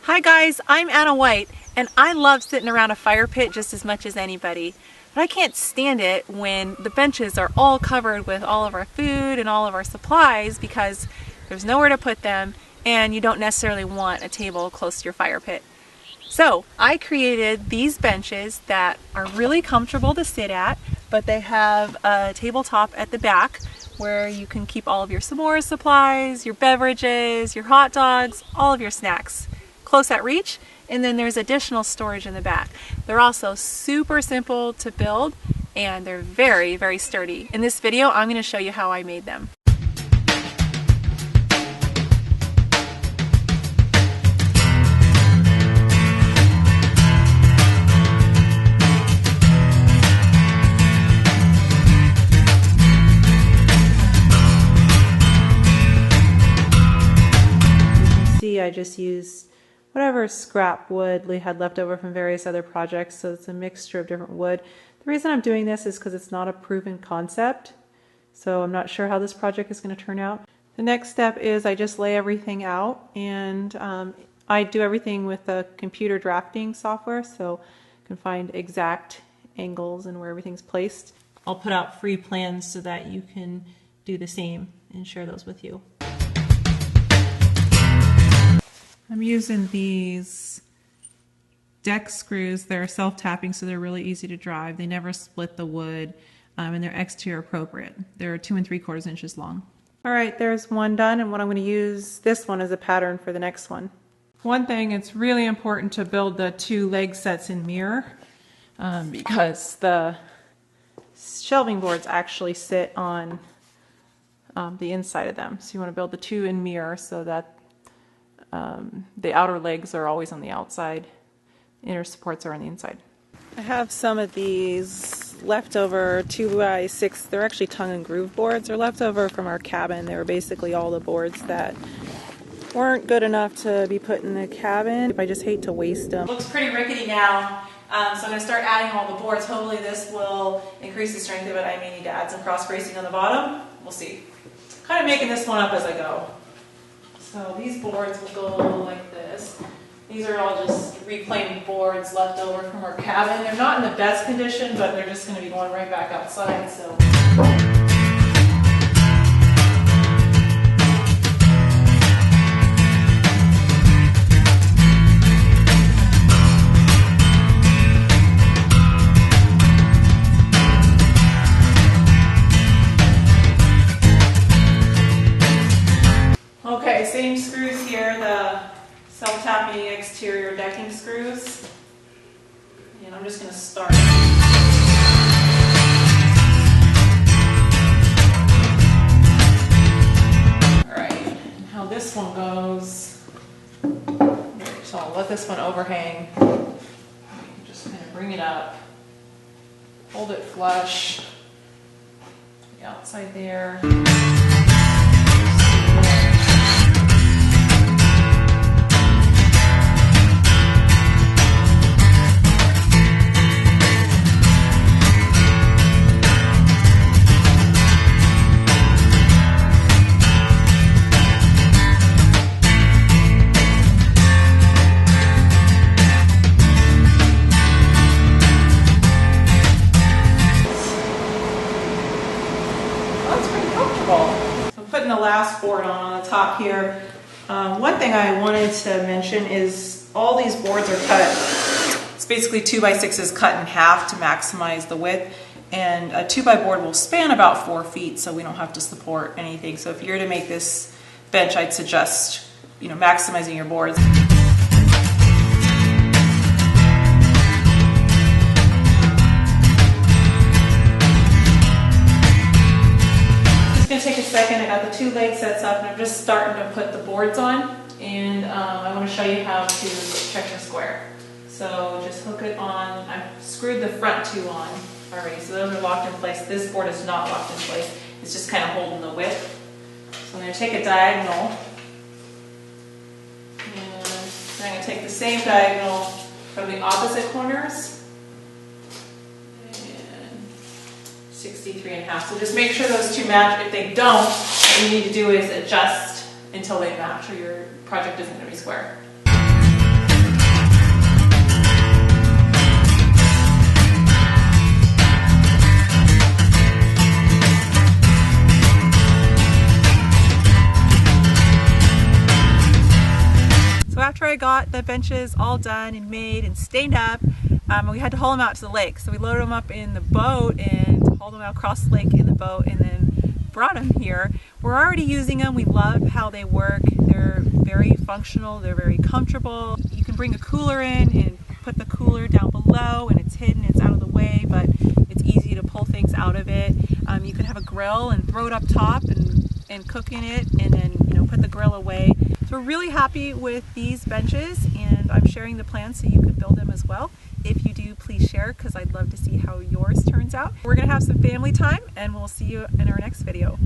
Hi guys, I'm Anna White, and I love sitting around a fire pit just as much as anybody. But I can't stand it when the benches are all covered with all of our food and all of our supplies because there's nowhere to put them and you don't necessarily want a table close to your fire pit. So I created these benches that are really comfortable to sit at, but they have a tabletop at the back where you can keep all of your s'mores supplies, your beverages, your hot dogs, all of your snacks close at reach, and then there's additional storage in the back. They're also super simple to build and they're very, very sturdy. In this video, I'm going to show you how I made them. I just used whatever scrap wood we had left over from various other projects, so it's a mixture of different wood. The reason I'm doing this is because it's not a proven concept, so I'm not sure how this project is going to turn out. The next step is I just lay everything out, and I do everything with a computer drafting software, so I can find exact angles and where everything's placed. I'll put out free plans so that you can do the same and share those with you. I'm using these deck screws. They're self-tapping, so they're really easy to drive. They never split the wood, and they're exterior appropriate. They're 2 3/4 inches long. All right, there's one done, and what I'm going to use this one as a pattern for the next one. One thing, it's really important to build the 2 leg sets in mirror because the shelving boards actually sit on the inside of them. So you want to build the 2 in mirror so that the outer legs are always on the outside, inner supports are on the inside. I have some of these leftover 2x6, they're actually tongue and groove boards. They're leftover from our cabin. They were basically all the boards that weren't good enough to be put in the cabin. I just hate to waste them. It looks pretty rickety now, so I'm going to start adding all the boards. Hopefully this will increase the strength of it. I may need to add some cross bracing on the bottom. We'll see. Kind of making this one up as I go. So these boards will go like this. These are all just reclaimed boards left over from our cabin. They're not in the best condition, but they're just going to be going right back outside. So. Okay, same screws here, the self-tapping exterior decking screws. And I'm just going to start. Alright, how this one goes. So I'll let this one overhang. Just kind of bring it up. Hold it flush. The outside there. So I'm putting the last board on the top here. One thing I wanted to mention is all these boards are cut. It's basically 2x6s cut in half to maximize the width, and a 2x board will span about 4 feet, so we don't have to support anything. So if you're to make this bench, I'd suggest maximizing your boards. Take a second. I got the 2 leg sets up and I'm just starting to put the boards on, and I want to show you how to check the square. So just hook it on. I've screwed the front 2 on already, so those are locked in place. This board is not locked in place. It's just kind of holding the width. So I'm going to take a diagonal, and I'm going to take the same diagonal from the opposite corners. 63.5. So just make sure those 2 match. If they don't, what you need to do is adjust until they match, or your project isn't going to be square. after I got the benches all done and made and stained up, we had to haul them out to the lake. So we loaded them up in the boat and hauled them out across the lake in the boat and then brought them here. We're already using them. We love how they work. They're very functional. They're very comfortable. You can bring a cooler in and put the cooler down below, and it's hidden, it's out of the way, but it's easy to pull things out of it. You can have a grill and throw it up top and cook in it, and then put the grill away. So we're really happy with these benches, and I'm sharing the plans so you can build them as well. If you do, please share, because I'd love to see how yours turns out. We're gonna have some family time, and we'll see you in our next video.